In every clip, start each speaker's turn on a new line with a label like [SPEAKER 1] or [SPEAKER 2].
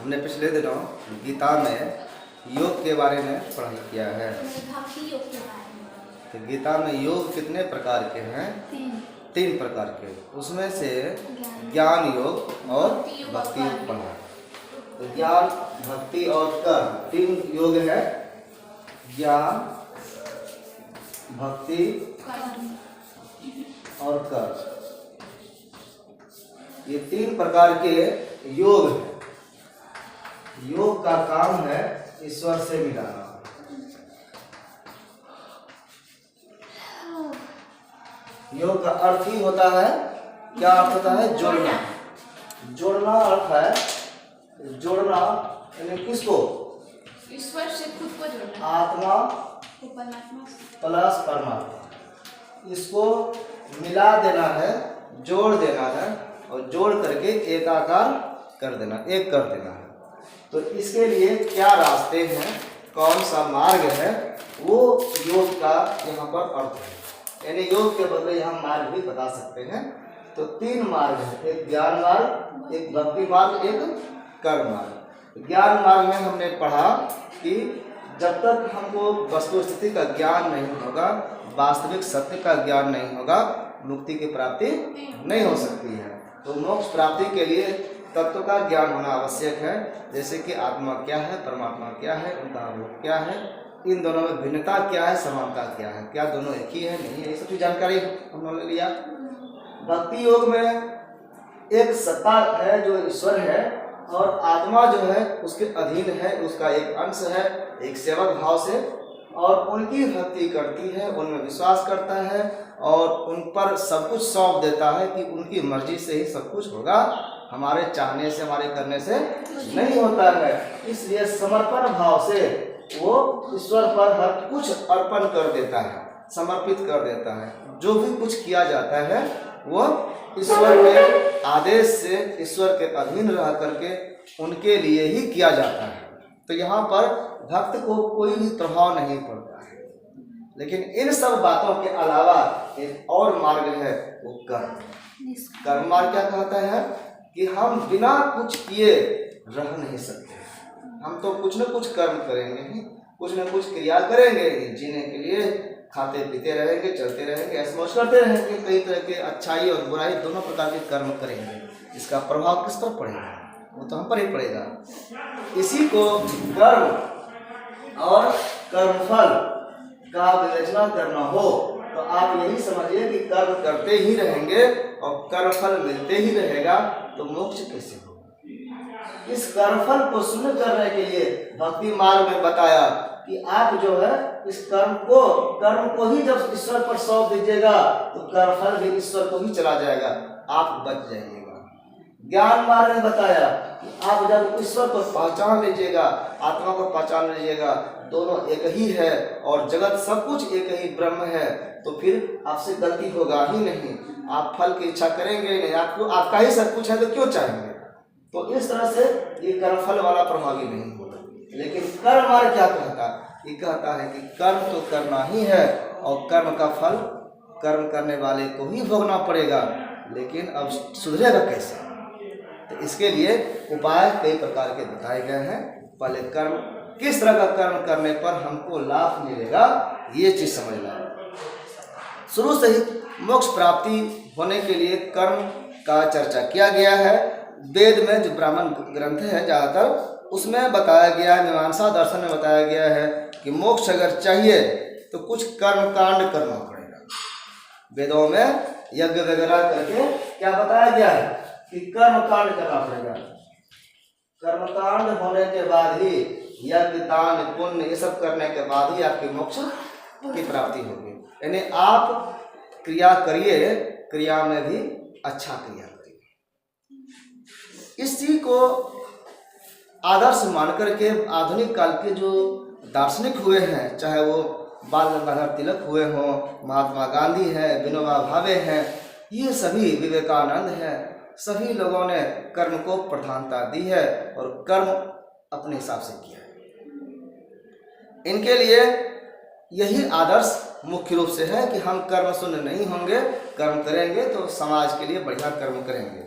[SPEAKER 1] हमने पिछले दिनों गीता में योग के बारे में पढ़ाई किया है।
[SPEAKER 2] भक्ति योग के बारे में।
[SPEAKER 1] तो गीता में योग कितने प्रकार के हैं? तीन प्रकार के। उसमें से ज्ञान योग और भक्ति योग पढ़ा। तो ज्ञान, भक्ति और कर्म तीन योग है। ज्ञान, भक्ति और कर्म, ये तीन प्रकार के योग हैं। योग का काम है ईश्वर से मिलाना। योग का अर्थ ही होता है, क्या अर्थ होता है? जोड़ना। जोड़ना अर्थ है जोड़ना, यानी किसको?
[SPEAKER 2] ईश्वर से खुद को जोड़ना।
[SPEAKER 1] आत्मा प्लस परमात्मा, इसको मिला देना है, जोड़ देना है और जोड़ करके एकाकार कर देना, एक कर देना है। तो इसके लिए क्या रास्ते हैं, कौन सा मार्ग है, वो योग का यहाँ पर अर्थ है। यानी योग के बदले हम मार्ग भी बता सकते हैं। तो तीन मार्ग है, एक ज्ञान मार्ग, एक भक्ति मार्ग, एक कर्म मार्ग। ज्ञान मार्ग में हमने पढ़ा कि जब तक हमको वस्तु स्थिति का ज्ञान नहीं होगा, वास्तविक सत्य का ज्ञान नहीं होगा, मुक्ति की प्राप्ति नहीं हो सकती है। तो मोक्ष प्राप्ति के लिए तत्व का ज्ञान होना आवश्यक है। जैसे कि आत्मा क्या है, परमात्मा क्या है, उनका रूप क्या है, इन दोनों में भिन्नता क्या है, समानता क्या है, क्या दोनों एक ही है, नहीं है, ये सब की जानकारी हमने लिया। भक्ति योग में एक सत्ता है जो ईश्वर है और आत्मा जो है उसके अधीन है, उसका एक अंश है, एक सेवक भाव से, और उनकी भक्ति करती है, उनमें विश्वास करता है और उन पर सब कुछ सौंप देता है कि उनकी मर्जी से ही सब कुछ होगा, हमारे चाहने से, हमारे करने से नहीं होता है। इसलिए समर्पण भाव से वो ईश्वर पर हर कुछ अर्पण कर देता है, समर्पित कर देता है। जो भी कुछ किया जाता है वो ईश्वर के आदेश से, ईश्वर के अधीन रह करके उनके लिए ही किया जाता है। तो यहाँ पर भक्त को कोई भी प्रभाव नहीं पड़ता है। लेकिन इन सब बातों के अलावा एक और मार्ग है, वो कर्म। कर्म मार्ग क्या कहता है कि हम बिना कुछ किए रह नहीं सकते। हम तो कुछ न कुछ कर्म करेंगे ही, कुछ न कुछ क्रिया करेंगे ही, जीने के लिए खाते पीते रहेंगे, चलते रहेंगे, ऐश-मौज करते रहेंगे, कई तरह के अच्छाई और बुराई दोनों प्रकार के कर्म करेंगे। इसका प्रभाव किस पर पड़ेगा? वो तो हम पर ही पड़ेगा। इसी को कर्म और कर्मफल का विवेचना करना हो तो आप यही समझिए कि कर्म करते ही रहेंगे और कर्मफल मिलते ही रहेगा, तो मोक्ष कैसे होगा? इस कर्मफल को शून्य करने के लिए भक्ति मार्ग में बताया कि आप जो है इस कर्म को ही जब ईश्वर पर सौंप दीजिएगा तो कर्मफल भी ईश्वर को ही चला जाएगा, आप बच जाइएगा। ज्ञान मार्ग में बताया कि आप जब ईश्वर को पहचान लीजिएगा, आत्मा को पहचान लीजिएगा, दोनों एक ही है और जगत सब कुछ एक ही ब्रह्म है, तो फिर आपसे गलती होगा ही नहीं। आप फल की इच्छा करेंगे नहीं, आपको आपका ही सब कुछ है तो क्यों चाहेंगे? तो इस तरह से ये कर्मफल वाला प्रभावी नहीं होगा। लेकिन कर्म मार्ग क्या कहता है? ये कहता है कि कर्म तो करना ही है और कर्म का फल कर्म करने वाले को ही भोगना पड़ेगा। लेकिन अब सुधरेगा कैसे? तो इसके लिए उपाय कई प्रकार के बताए गए हैं। पहले कर्म, किस तरह का कर्म करने पर हमको लाभ मिलेगा, ये चीज समझना है। शुरू से ही मोक्ष प्राप्ति होने के लिए कर्म का चर्चा किया गया है। वेद में जो ब्राह्मण ग्रंथ है ज़्यादातर, उसमें बताया गया है, मीमांसा दर्शन में बताया गया है कि मोक्ष अगर चाहिए तो कुछ कर्म कांड करना पड़ेगा। वेदों में यज्ञ वगैरह करके क्या बताया गया है कि कर्म कांड करना पड़ेगा। कर्मकांड होने के बाद ही यज्ञ, दान, पुण्य ये सब करने के बाद ही आपकी मोक्ष की प्राप्ति होगी। यानी आप क्रिया करिए, क्रिया में भी अच्छा क्रिया करिए। इसी को आदर्श मान करके आधुनिक काल के जो दार्शनिक हुए हैं, चाहे वो बाल गंगाधर तिलक हुए हों, महात्मा गांधी है, विनोबा भावे हैं, ये सभी, विवेकानंद हैं, सभी लोगों ने कर्म को प्रधानता दी है और कर्म अपने हिसाब से किया है। इनके लिए यही आदर्श मुख्य रूप से है कि हम कर्म शून्य नहीं होंगे, कर्म करेंगे तो समाज के लिए बढ़िया कर्म करेंगे।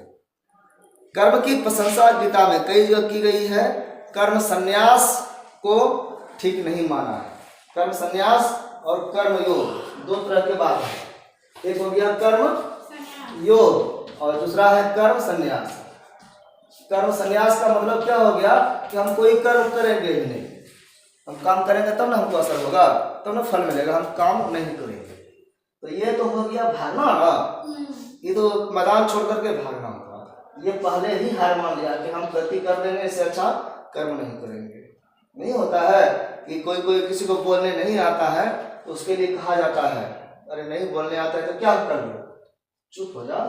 [SPEAKER 1] कर्म की प्रशंसा गीता में कई जगह की गई है। कर्म संन्यास को ठीक नहीं माना है। कर्म संन्यास और कर्म योग दो तरह के बात है। एक हो गया कर्म योग और दूसरा है कर्म संन्यास। कर्म संन्यास का मतलब क्या हो गया कि हम कोई कर्म करेंगे ही नहीं। हम काम करेंगे तब ना हमको असर होगा, तब ना फल मिलेगा। हम काम नहीं करेंगे तो ये तो हो गया भागना ना। ये तो मैदान छोड़ करके भागना होगा। ये पहले ही हार मान लिया कि हम गति कर देंगे, इससे अच्छा कर्म नहीं करेंगे। नहीं होता है कि कोई कोई किसी को बोलने नहीं आता है तो उसके लिए कहा जाता है अरे नहीं बोलने आता है तो क्या कर लो, चुप हो जाओ,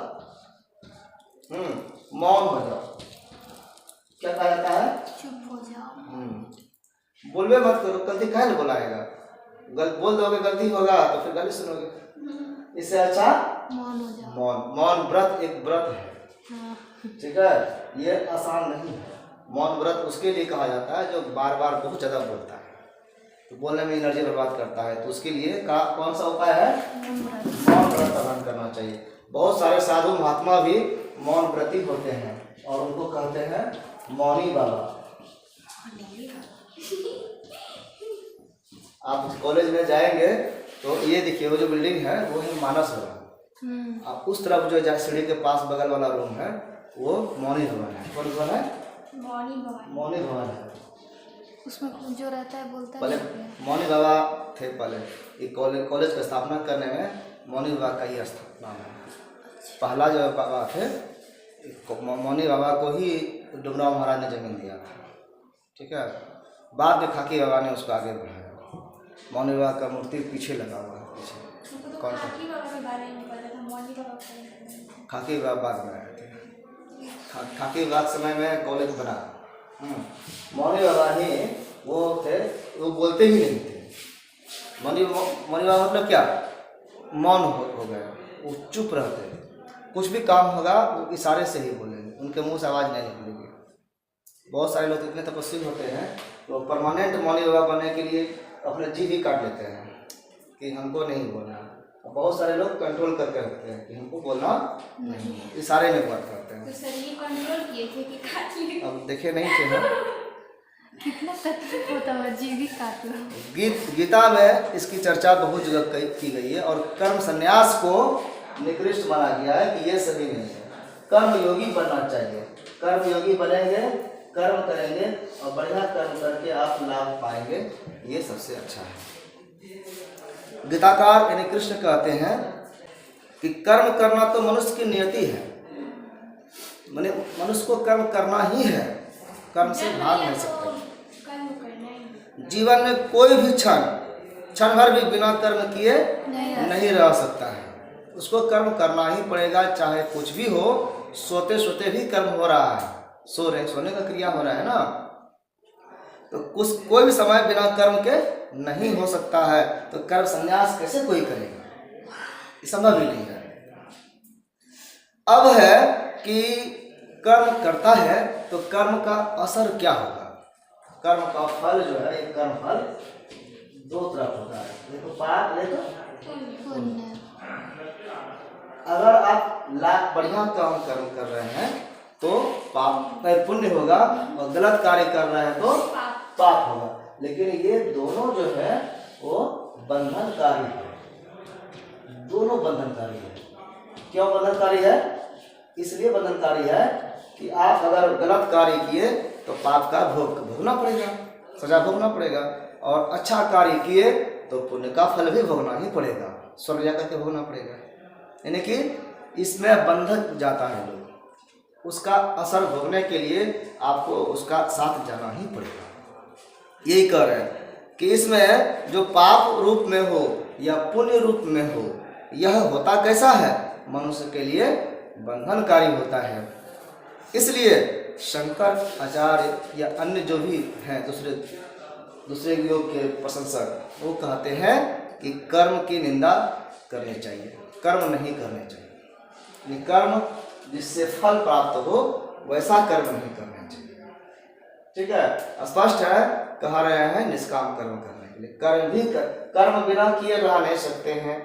[SPEAKER 1] मौन हो जाओ। क्या कहा जाता है?
[SPEAKER 2] चुप हो जाओ।
[SPEAKER 1] बोलवे मत करो, गलती काहे न बुलाएगा। बोल दोगे गलती होगा तो फिर गाली सुनोगे। इससे अच्छा
[SPEAKER 2] मौन हो जाओ।
[SPEAKER 1] मौन व्रत एक व्रत है।
[SPEAKER 2] हाँ।
[SPEAKER 1] ठीक है, ये आसान नहीं है। मौन व्रत उसके लिए कहा जाता है जो बार बार बहुत ज़्यादा बोलता है तो बोलने में एनर्जी बर्बाद करता है। तो उसके लिए कौन सा उपाय है? मौन व्रत पालन करना चाहिए। बहुत सारे साधु महात्मा भी मौन व्रती होते हैं और उनको कहते हैं मौनी बाबा। आप कॉलेज में जाएंगे तो ये देखिए वो जो बिल्डिंग है वो है मानस भवन। आप उस तरफ जो सीढ़ी के पास बगल वाला रूम है वो मौनी भवन है। कौन भवन है? मौनी भवन है।
[SPEAKER 2] उसमें जो रहता है बोलता है।
[SPEAKER 1] पहले मौनी बाबा थे। पहले ये कॉलेज का स्थापना करने में मौनी बाबा का ही स्थापना है। पहला जो बाबा थे मौनी बाबा को ही डुमराव महाराज ने जमीन दिया था। ठीक है, बाद में खाकी बाबा ने उसको आगे बढ़ाया। मौनी बाबा का मूर्ति पीछे लगा हुआ है पीछे। कौन सा? खाकी बाबा बाद में आए थे। खाकी बाबा समय में कॉलेज बना। मौनी बाबा ही वो थे, वो बोलते ही नहीं थे। मौनी बाबा मतलब क्या? मौन हो गए, वो चुप रहते। कुछ भी काम होगा वो इशारे से ही बोलेंगे, उनके मुंह से आवाज़ नहीं निकलेगी। बहुत सारे लोग इतने तपस्वी होते हैं तो परमानेंट मौनी बाबा बनने के लिए अपने जीभ ही काट लेते हैं कि हमको नहीं बोलना। बहुत सारे लोग कंट्रोल करके रखते हैं कि हमको बोलना नहीं, इशारे में बात करते हैं।
[SPEAKER 2] तो सर ये कंट्रोल किए थे कि काट लिए?
[SPEAKER 1] अब देखे नहीं थे हम।
[SPEAKER 2] कितना तकलीफ होता है, जीव ही काट लो।
[SPEAKER 1] गीता में इसकी चर्चा बहुत जगह की गई है और कर्म संन्यास को निकृष्ट माना गया है कि ये सभी नहीं है। कर्म योगी बनना चाहिए। कर्म योगी बनेंगे, कर्म करेंगे और बढ़िया कर्म करके आप लाभ पाएंगे, ये सबसे अच्छा है। गीताकार यानी कृष्ण कहते हैं कि कर्म करना तो मनुष्य की नियति है। मनुष्य को कर्म करना ही है, कर्म से भाग नहीं सकते। जीवन में कोई भी क्षण भर भी बिना कर्म किए नहीं रह सकता है। उसको कर्म करना ही पड़ेगा, चाहे कुछ भी हो। सोते सोते भी कर्म हो रहा है, सोने का क्रिया हो रहा है ना। तो कोई भी समय बिना कर्म के नहीं हो सकता है। तो कर्म संन्यास कैसे कोई करेगा? ये संभव ही नहीं है। अब है कि कर्म करता है तो कर्म का असर क्या होगा? कर्म का फल जो है, एक कर्म फल दो तरफ होता है, देखो पाप देखो पुण्य। अगर आप लाख बढ़िया कर्म कर रहे हैं तो पाप पुण्य होगा और गलत कार्य कर रहे हैं तो पाप होगा। लेकिन ये दोनों जो है वो बंधनकारी है। दोनों बंधनकारी है। क्यों बंधनकारी है? इसलिए बंधनकारी है कि आप अगर गलत कार्य किए तो पाप का भोगना पड़ेगा, सजा भोगना पड़ेगा। और अच्छा कार्य किए तो पुण्य का फल भी भोगना ही पड़ेगा, स्वर्ग जाकर के भोगना पड़ेगा। यानी कि इसमें बंधक जाता है लोग। उसका असर भोगने के लिए आपको उसका साथ जाना ही पड़ेगा। यही कह रहे हैं कि इसमें जो पाप रूप में हो या पुण्य रूप में हो, यह होता कैसा है? मनुष्य के लिए बंधनकारी होता है। इसलिए शंकर आचार्य या अन्य जो भी हैं दूसरे योग के प्रशंसक, वो कहते हैं कि कर्म की निंदा करनी चाहिए, कर्म नहीं करने चाहिए। कर्म जिससे फल प्राप्त हो वैसा कर्म नहीं करना चाहिए। ठीक है, स्पष्ट है। कह रहे हैं निष्काम कर्म करने के लिए। कर्म बिना किए रह नहीं सकते हैं।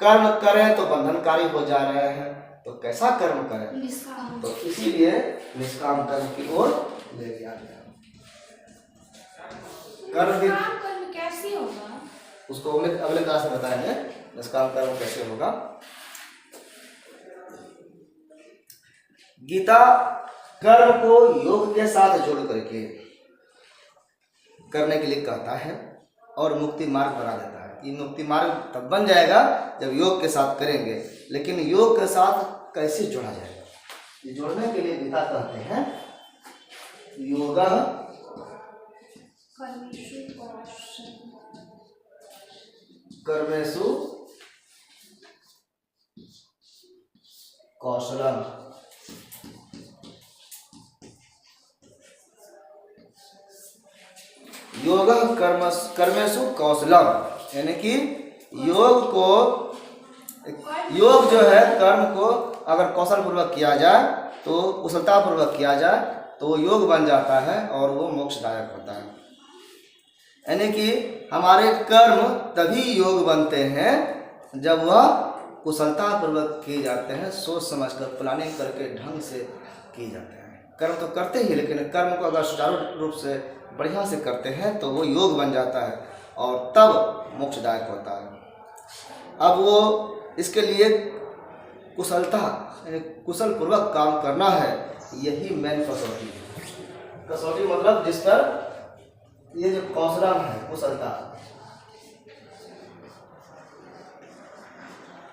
[SPEAKER 1] कर्म करें तो बंधनकारी हो जा रहे हैं। तो कैसा कर्म करें,
[SPEAKER 2] निष्काम।
[SPEAKER 1] तो इसीलिए निष्काम कर्म की ओर ले गया गया। कर्म भी
[SPEAKER 2] निष्काम कर्म कैसे होगा?
[SPEAKER 1] उसको अगले क्लास में बताएंगे निष्काम कर्म कैसे होगा। गीता कर्म को योग के साथ जोड़ करके करने के लिए कहता है और मुक्ति मार्ग बना देता है। ये मुक्ति मार्ग तब बन जाएगा जब योग के साथ करेंगे, लेकिन योग के साथ कैसे जोड़ा जाएगा, ये जोड़ने के लिए गीता कहते हैं योगा कर्मेषु कौशलम। योग कर्मेषु कौशलम, यानी कि योग जो है कर्म को अगर कौशल पूर्वक किया जाए तो कुशलता पूर्वक किया जाए तो वो योग बन जाता है और वो मोक्षदायक होता है। यानी कि हमारे कर्म तभी योग बनते हैं जब वह कुशलता पूर्वक किए जाते हैं, सोच समझकर प्लानिंग करके ढंग से किए जाते हैं। कर्म तो करते ही, लेकिन कर्म को अगर सुचारू रूप से बढ़िया से करते हैं तो वो योग बन जाता है और तब मोक्षदायक होता है। अब वो इसके लिए कुशलता यानी कुशल पूर्वक काम करना है, यही मेन कसौटी है। कसौटी मतलब जिस पर ये जो कौशलम है, कुशलता,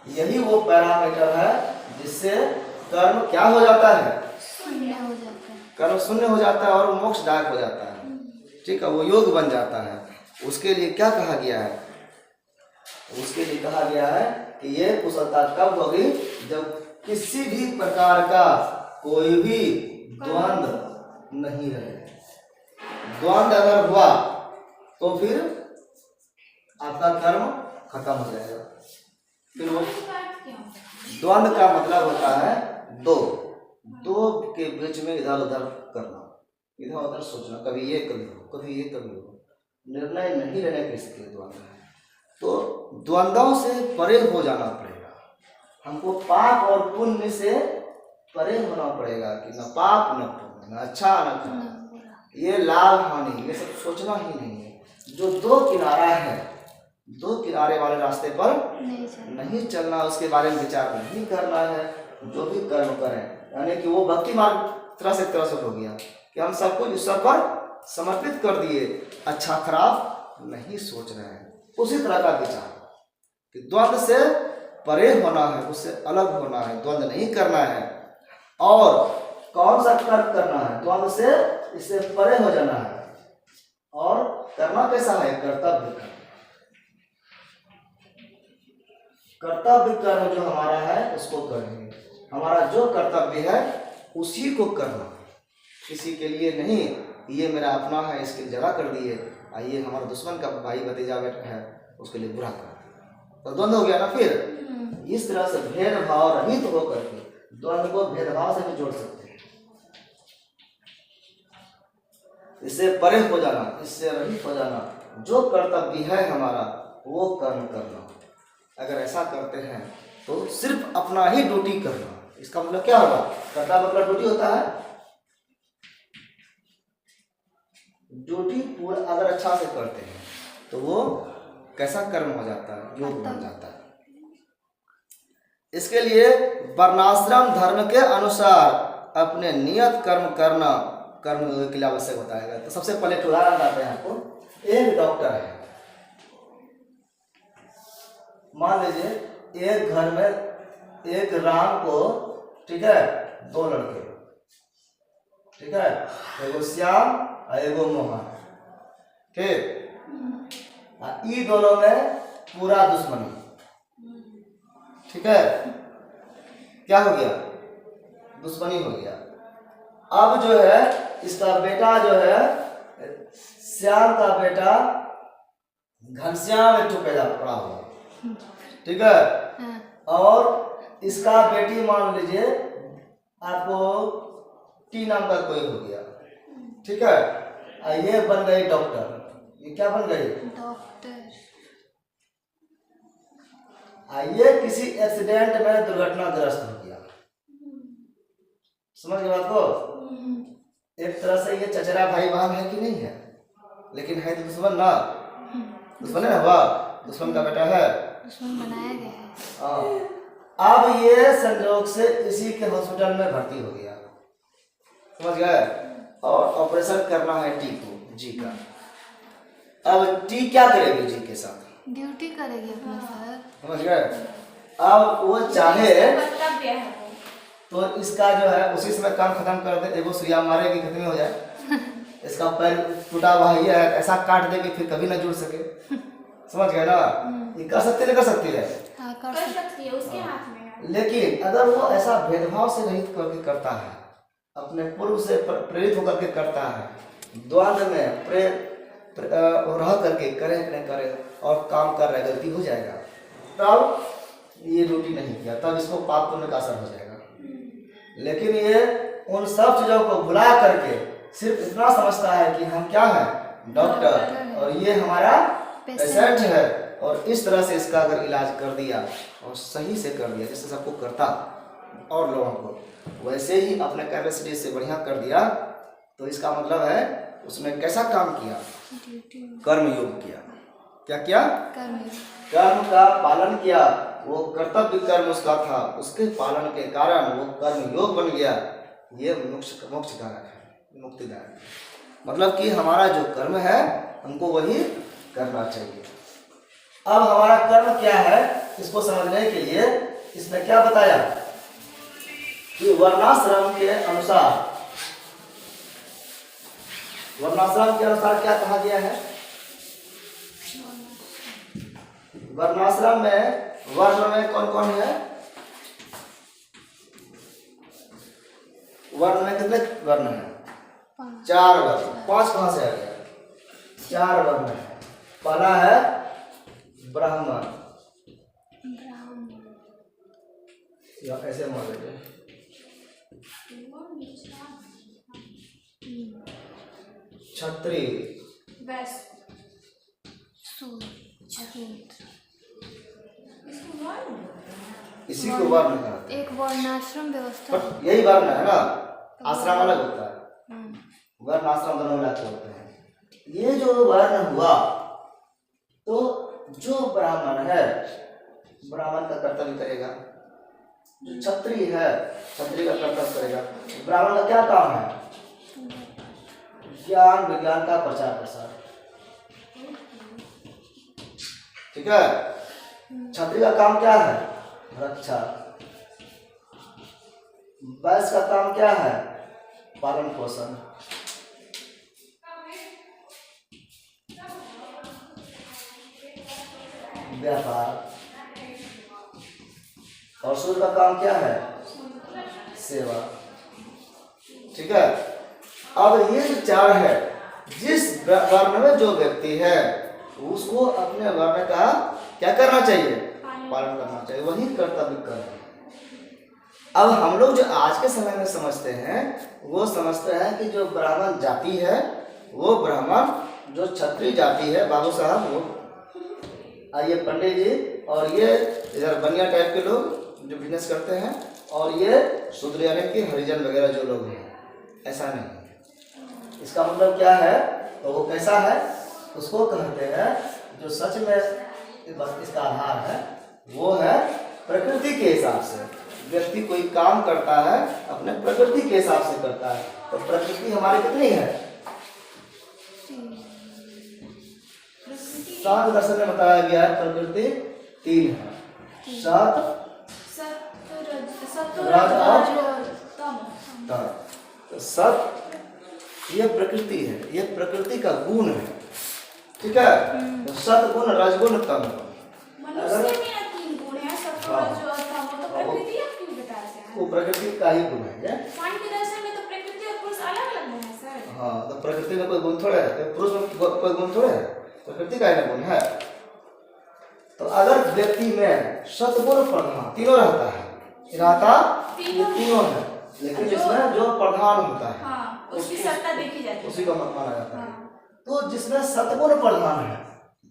[SPEAKER 1] यही वो पैरामीटर है जिससे कर्म क्या हो जाता है,
[SPEAKER 2] शून्य हो जाता है।
[SPEAKER 1] कर्म शून्य हो जाता है और मोक्षदायक हो जाता है। ठीक है, वो योग बन जाता है। उसके लिए क्या कहा गया है, उसके लिए कहा गया है कि ये कुशलता कब होगी, जब किसी भी प्रकार का कोई भी द्वंद्व नहीं रहे। द्वंद्व अगर हुआ तो फिर आपका कर्म खत्म हो जाएगा। फिर वो द्वंद्व का मतलब होता है दो के बीच में इधर उधर करना, इधर उधर सोचना, कभी ये कभी हो, कभी ये कभी हो, निर्णय नहीं लेने के इसके द्वंद्व है। तो द्वंद्वों से परे हो जाना पड़ेगा हमको, पाप और पुण्य से परे होना पड़ेगा कि न पाप न पुण्य, न अच्छा न खराब, ये लाभ हानि, ये सब सोचना ही नहीं है। जो दो किनारा है, दो किनारे वाले रास्ते पर नहीं चलना, उसके बारे में विचार नहीं करना है। जो भी कर्म करें, यानी कि वो भक्ति मार्ग तरह से हो गया कि हम सब कुछ ईश्वर पर समर्पित कर दिए, अच्छा खराब नहीं सोच रहे हैं। उसी तरह का विचार कि द्वंद्व से परे होना है, उससे अलग होना है, द्वंद्व नहीं करना है। और कौन सा कर्म करना है, द्वंद्व से इससे परे हो जाना है। और करना कैसा है, कर्तव्य कर्म। कर्तव्य कर्म जो हमारा है उसको करेंगे, हमारा जो कर्तव्य है उसी को करना, किसी के लिए नहीं ये मेरा अपना है इसके लिए जगह कर दिए, आइए हमारा दुश्मन का भाई भतीजा बेटा है उसके लिए बुरा कर, तो द्वंद्व हो गया ना। फिर इस तरह से भेदभाव रहित होकर के द्वंद्व को भेदभाव से भी जोड़ सकते हैं। इससे परे हो जाना, इससे रहित हो जाना, जो कर्तव्य है हमारा वो कर्म करना। अगर ऐसा करते हैं तो सिर्फ अपना ही ड्यूटी करना। इसका मतलब क्या होगा, कर्तव्य मतलब ड्यूटी होता है। ड्यूटी पूरा अगर अच्छा से करते हैं तो वो कैसा कर्म हो जाता है, योग बन जाता है। इसके लिए वर्णाश्रम धर्म के अनुसार अपने नियत कर्म करना कर्म के लिए आवश्यक बताया गया। तो सबसे पहले एक उदाहरण बताते हैं आपको। एक डॉक्टर है, मान लीजिए एक घर में एक राम को, ठीक है, दो लड़के, ठीक है, एगो श्याम और एगो मोहन, ठीक। ई दोनों में पूरा दुश्मनी, ठीक है, क्या हो गया, दुश्मनी हो गया। अब जो है इसका बेटा जो है, श्याम का बेटा घनश्याम एक पैदा पड़ा हुआ, ठीक है, और इसका बेटी मान लीजिए आपको टी नाम का कोई हो गया, ठीक है, ये बन गई डॉक्टर। ये क्या बन गई,
[SPEAKER 2] डॉक्टर।
[SPEAKER 1] ये किसी एक्सीडेंट में दुर्घटनाग्रस्त हो गया, समझ गए बात को? एक तरह से ये चचेरा भाई बहन है कि नहीं है, लेकिन है तो दुश्मन ना, दुश्मन है ना, वाह दुश्मन का बेटा है,
[SPEAKER 2] दुश्मन बनाया गया है।
[SPEAKER 1] हाँ। अब ये संजोग से इसी के हॉस्पिटल में भर्ती हो गया, समझ गए, और ऑपरेशन करना है टी को, जी का। अब टी क्या करेगी जी के साथ?
[SPEAKER 2] ड्यूटी करेगी अपना सर।
[SPEAKER 1] समझ गए? अब वो चाहे
[SPEAKER 3] कर्तव्य है वो।
[SPEAKER 1] तो इसका जो है उसी समय काम खत्म कर दे, एगो सुइया मारेगी खत्म हो जाए, इसका पैर टूटा हुआ है, ऐसा काट देगी फिर कभी ना जुड़ सके, समझ गए ना? ये कर सकती नहीं कर सकती है?
[SPEAKER 2] हाँ
[SPEAKER 3] कर सकती है, उसके हाथ में है।
[SPEAKER 1] लेकिन अगर वो ऐसा भेदभाव से रहित करके करता है, अपने पूर्व से प्रेरित होकर के करता है, द्वंद में रह करके करे कि नहीं करे और काम कर रहा है, गलती हो जाएगा, तब ये ड्यूटी नहीं किया, तब इसको पाप पुण्य का असर हो जाएगा। लेकिन ये उन सब चीज़ों को भुला करके सिर्फ इतना समझता है कि हम क्या है, डॉक्टर, और ये हमारा पेशेंट है, और इस तरह से इसका अगर इलाज कर दिया और सही से कर दिया जैसे सबको करता और लोगों को वैसे ही अपने कैपेसिटी से बढ़िया कर दिया, तो इसका मतलब है उसने कैसा काम किया? कर्म योग किया। क्या किया? कर्म का पालन किया, वो कर्तव्य कर्म उसका था, उसके पालन के कारण वो कर्म योग बन गया। ये मोक्ष कारक है, मुक्तिदायक। मतलब कि हमारा जो कर्म है हमको वही करना चाहिए। अब हमारा कर्म क्या है इसको समझने के लिए इसने क्या बताया कि वर्णाश्रम के अनुसार, वर्णाश्रम के अनुसार क्या कहा गया है? वर्णाश्रम में वर्ण में कौन कौन है? वर्ण में कितने वर्ण है? 4 वर्ण। 5 कहां से आ गया? 4 वर्ण है। पहला है ब्राह्मण, या ऐसे मान लीजिए, क्षत्रिय, इसी को वर्ण कहते हैं।
[SPEAKER 2] एक वर्णाश्रम व्यवस्था,
[SPEAKER 1] पर यही वर्ण है ना, आश्रम अलग होता है, वर्ण आश्रम दोनों अलग होते हैं। ये जो वर्ण हुआ तो जो ब्राह्मण है ब्राह्मण का कर्तव्य करेगा, जो क्षत्रिय है क्षत्रिय का कर्तव्य करेगा। ब्राह्मण का क्या काम है? ज्ञान विज्ञान का प्रचार प्रसार, ठीक है। क्षत्रिय का काम क्या है? रक्षा। वैश्य का काम क्या है? पालन पोषण। व्यापार। और सूर्य का काम क्या है? सेवा, ठीक है। अब ये जो 4 है, जिस वर्ण में जो व्यक्ति है उसको अपने वर्ण का क्या करना चाहिए? पालन करना चाहिए, वही कर्तव्य करना। अब हम लोग जो आज के समय में समझते हैं वो समझते हैं कि जो ब्राह्मण जाति है वो ब्राह्मण, जो क्षत्रिय जाति है बाबू साहब वो, ये पंडित जी, और ये इधर बनिया टाइप के लोग जो बिजनेस करते हैं, और ये शूद्र यानी कि हरिजन वगैरह जो लोग हैं, ऐसा नहीं। इसका मतलब क्या है? तो वो कैसा है उसको कहते हैं, जो सच में इसका आधार है वो है प्रकृति के हिसाब से। व्यक्ति कोई काम करता है अपने प्रकृति के हिसाब से करता है। तो प्रकृति हमारी कितनी है? सांख्य दर्शन में बताया गया है प्रकृति 3 है, सत, रज और तम। तो सत ये प्रकृति है, ये प्रकृति का गुण है, ठीक है। तो सत गुण, रजगुण, तम गुण। वो प्रकृति का ही गुण है। हाँ, तो प्रकृति में कोई गुण थोड़ा है, पुरुष में कोई गुण थोड़ा है, प्रकृति का ही गुण है। तो अगर व्यक्ति में सतगुण प्रधान तीनों रहता है, तीनों है, लेकिन जिसमें जो प्रधान होता है
[SPEAKER 3] उसकी सत्ता देखी जाती है,
[SPEAKER 1] उसी को माना जाता है। तो जिसमें सतगुण प्रधान है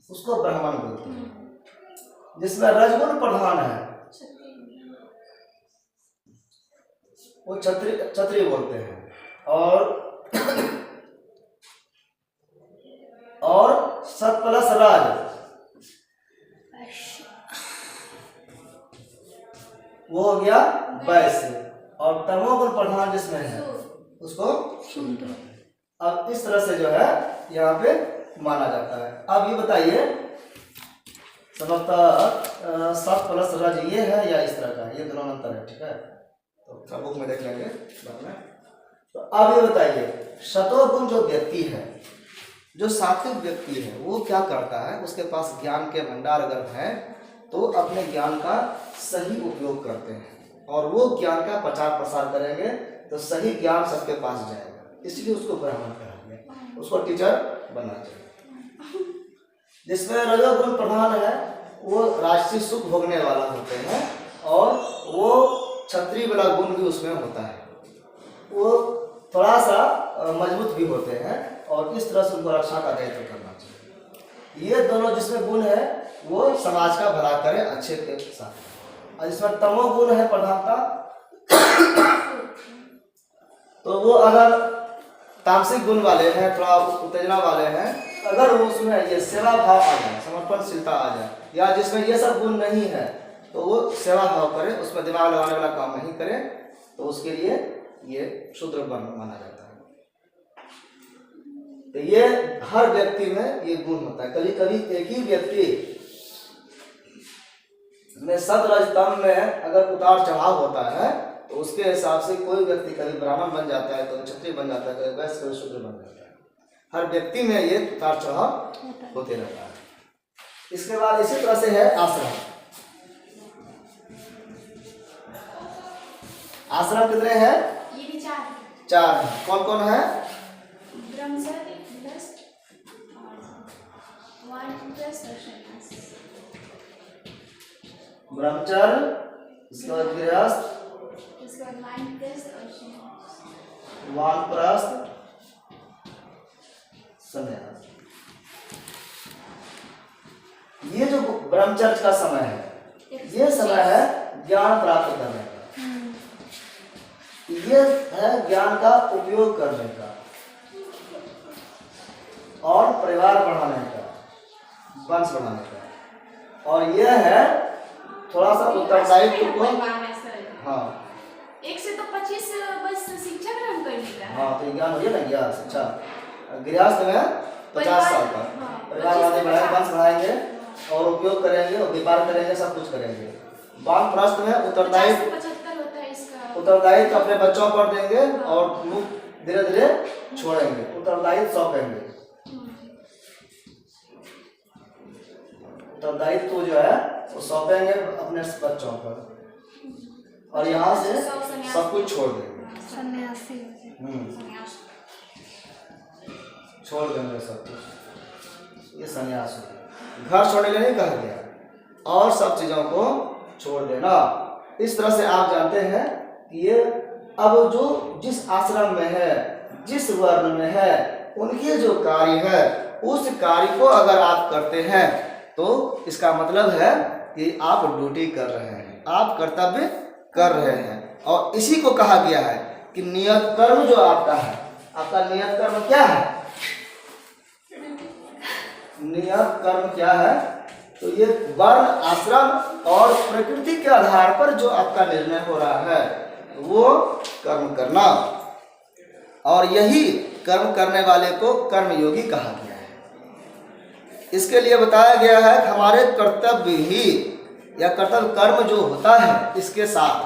[SPEAKER 1] उसको ब्राह्मण बोलते हैं, जिसमें रजगुण प्रधान है वो क्षत्रिय बोलते हैं। और सत प्लस राज, वो हो गया वैश्य। और तमोगुण प्रधान जिसमें है उसको शूद्र। अब इस तरह से जो है यहाँ पे माना जाता है। अब ये बताइए समझता सत प्लस रज ये है या इस तरह का, ये दोनों अंतर है, ठीक है, तो बुक में देख लेंगे बाद में। तो अब ये बताइए शतोगुण जो व्यक्ति है, जो सात्विक व्यक्ति है, वो क्या करता है, उसके पास ज्ञान के भंडार अगर है तो अपने ज्ञान का सही उपयोग करते हैं और वो ज्ञान का प्रचार प्रसार करेंगे तो सही ज्ञान सबके पास जाएगा, इसलिए उसको ब्राह्मण कहा गया, उसको टीचर बनना चाहिए। जिसमें रजोगुण प्रधान है वो राजसी सुख भोगने वाला होते हैं और वो क्षत्रिय वाला गुण भी उसमें होता है, वो थोड़ा सा मजबूत भी होते हैं और इस तरह से उनको रक्षा का दायित्व करना चाहिए। ये दोनों जिसमें गुण है वो समाज का भला करे अच्छे के साथ। और जिसमें तमोगुण है प्रधानता तो वो अगर तामसिक गुण वाले हैं, थोड़ा उत्तेजना वाले हैं, अगर वो उसमें ये सेवा भाव आ जाए, समर्पणशीलता आ जाए, या जिसमें ये सब गुण नहीं है तो वो सेवा भाव करे, उसमें दिमाग लगाने वाला काम नहीं करे, तो उसके लिए ये शूद्र माना जाता है। तो ये हर व्यक्ति में ये गुण होता है। कभी कभी एक ही व्यक्ति में सत्वरज तम में अगर उतार चढ़ाव होता है तो उसके हिसाब से कोई व्यक्ति कभी ब्राह्मण बन जाता है, कभी क्षत्रिय बन जाता है, कभी वैश्य, कभी शूद्र बन जाता है। हर व्यक्ति में ये उतार चढ़ाव होते रहता है। इसके बाद इसी तरह से है आश्रम। आश्रम कितने हैं?
[SPEAKER 3] ये भी चार।
[SPEAKER 1] चार हैं। कौन कौन है?
[SPEAKER 3] ब्रह्मचर्य प्लस वानप्रस्थ और सन्यास।
[SPEAKER 1] ब्रह्मचर्य, इसके बाद गृहस्थ,
[SPEAKER 3] इसके बाद वानप्रस्थ और सन्यास।
[SPEAKER 1] वानप्रस्थ, सन्यास। ये जो ब्रह्मचर्य का समय है, ये समय है ज्ञान प्राप्त करने का, ये है ज्ञान का उपयोग करने का और परिवार बढ़ाने का, वंश बढ़ाने का। और यह है थोड़ा सा उत्तरदायित्व को, हाँ
[SPEAKER 3] 1 से तो 25 बस शिक्षा ग्रहण करने का है।
[SPEAKER 1] हाँ तो ज्ञान हो गया ना, ज्ञान शिक्षा। गृहस्थ में 50 साल का परिवार वाले बढ़ाएंगे, वंश बढ़ाएंगे और उपयोग करेंगे और व्यापार करेंगे, सब कुछ करेंगे। वानप्रस्थ में उत्तरदायित्व,
[SPEAKER 3] 75 होता है इसका।
[SPEAKER 1] उत्तरदायित्व अपने बच्चों पर देंगे और मुख धीरे धीरे छोड़ेंगे, उत्तरदायित्व सौंपेंगे। उत्तरदायित्व जो है वो सौंपेंगे अपने बच्चों पर और यहाँ से सब कुछ छोड़ देंगे,
[SPEAKER 2] सन्यासी।
[SPEAKER 1] छोड़ देंगे सब कुछ। ये सन्यास हो गया। घर छोड़ने के लिए नहीं कहा गया, और सब चीजों को छोड़ देना। इस तरह से आप जानते हैं कि ये अब जो जिस आश्रम में है, जिस वर्ण में है, उनके जो कार्य है, उस कार्य को अगर आप करते हैं तो इसका मतलब है कि आप ड्यूटी कर रहे हैं, आप कर्तव्य कर रहे हैं। और इसी को कहा गया है कि नियत कर्म जो आपका है, आपका नियत कर्म क्या है? नियत कर्म क्या है? तो ये वर्ण, आश्रम और प्रकृति के आधार पर जो आपका निर्णय हो रहा है वो कर्म करना, और यही कर्म करने वाले को कर्मयोगी कहा गया है। इसके लिए बताया गया है कि हमारे कर्तव्य ही या कर्तव्य कर्म जो होता है इसके साथ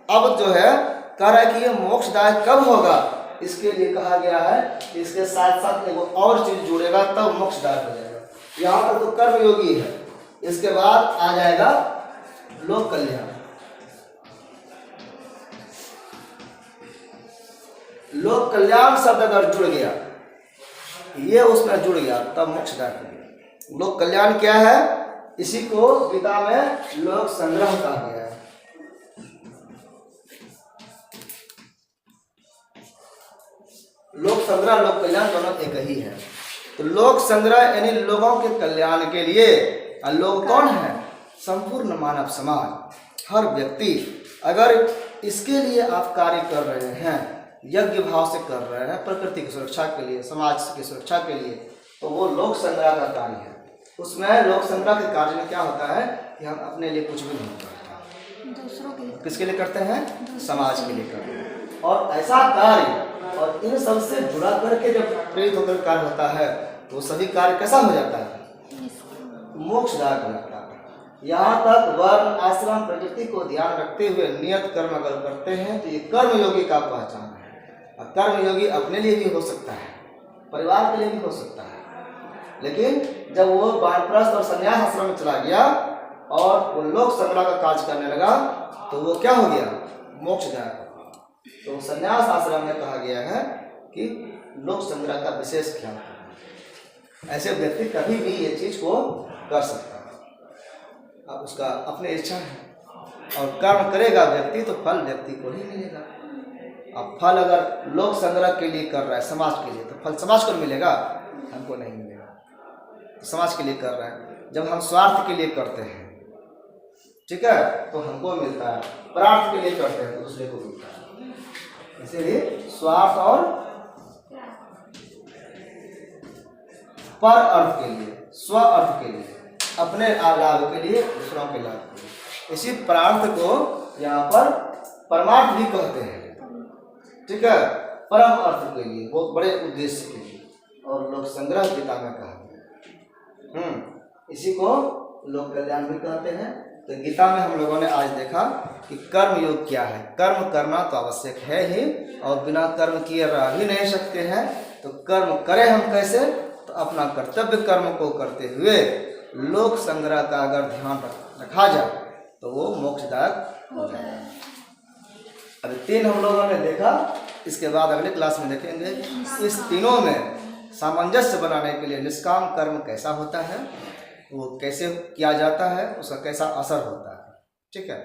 [SPEAKER 1] अब जो है कह रहा है कि ये मोक्षदायक कब होगा, इसके लिए कहा गया है कि इसके साथ साथ एक और चीज जुड़ेगा तब मोक्षदायक हो जाएगा। यहाँ पर तो कर्मयोगी है, इसके बाद आ जाएगा लोक कल्याण। लोक कल्याण शब्द अगर जुड़ गया, ये उसमें जुड़ गया तब मोक्षदायक हो गया। लोक कल्याण क्या है? इसी को गीता में लोक संग्रह कहा गया है। लोक संग्रह, लोक कल्याण दोनों एक ही है। तो लोक संग्रह यानी लोगों के कल्याण के लिए। और लोग कौन है? संपूर्ण मानव समाज, हर व्यक्ति। अगर इसके लिए आप कार्य कर रहे हैं, यज्ञ भाव से कर रहे हैं, प्रकृति की सुरक्षा के लिए, समाज की सुरक्षा के लिए, तो वो लोक संग्रह का कार्य है। उसमें लोक संग्रह के कार्य में क्या होता है कि हम अपने लिए कुछ भी नहीं करते,
[SPEAKER 2] दूसरों के लिए।
[SPEAKER 1] किसके लिए करते हैं? समाज के लिए करते हैं। और ऐसा कार्य और इन सबसे जुड़ा करके जब प्रेरित होकर कार्य होता है तो वो सभी कार्य कैसा हो जाता है? मोक्षदायक हो जाता है। यहाँ तक वर्ण आश्रम प्रकृति को ध्यान रखते हुए नियत कर्म अगर करते हैं तो ये कर्मयोगी का पहचान है। और कर्मयोगी अपने लिए भी हो सकता है, परिवार के लिए भी हो सकता है, लेकिन जब वो वानप्रस्थ और संन्यास आश्रम में चला गया और वो लोक संग्रह का कार्य करने लगा तो वो क्या हो गया? मोक्षदायक। तो संन्यास आश्रम में कहा गया है कि लोक संग्रह का विशेष ख्याल करना। ऐसे व्यक्ति कभी भी ये चीज को कर सकता है, अब उसका अपनी इच्छा है और कर्म करेगा व्यक्ति तो फल व्यक्ति को ही मिलेगा। अब फल अगर लोक संग्रह के लिए कर रहा है, समाज के लिए, तो फल समाज को मिलेगा, हमको नहीं मिलेगा। समाज के लिए कर रहा है। जब हम स्वार्थ के लिए करते हैं, ठीक है, तो हमको मिलता है, प्रार्थ के लिए करते हैं तो दूसरे को मिलता है। इसीलिए स्वार्थ और पर अर्थ के लिए, स्व अर्थ के लिए, अपने लाभ के लिए, दूसरों के लाभ के लिए, इसी प्रार्थ को यहाँ पर परमार्थ भी कहते हैं, ठीक है, परम अर्थ के लिए, बहुत बड़े उद्देश्य के लिए। और लोक संग्रह गीता में कहा गया, इसी को लोक कल्याण भी कहते हैं। तो गीता में हम लोगों ने आज देखा कि कर्म योग क्या है। कर्म करना तो आवश्यक है ही, और बिना कर्म किए रह ही नहीं सकते हैं। तो कर्म करें हम कैसे? तो अपना कर्तव्य कर्म को करते हुए लोक संग्रह का अगर ध्यान रखा जाए तो वो मोक्षदायक हो जाएगा। अभी 3 हम लोगों ने देखा, इसके बाद अगले क्लास में देखेंगे इस तीनों में सामंजस्य बनाने के लिए निष्काम कर्म कैसा होता है, वो कैसे किया जाता है, उसका कैसा असर होता है, ठीक है।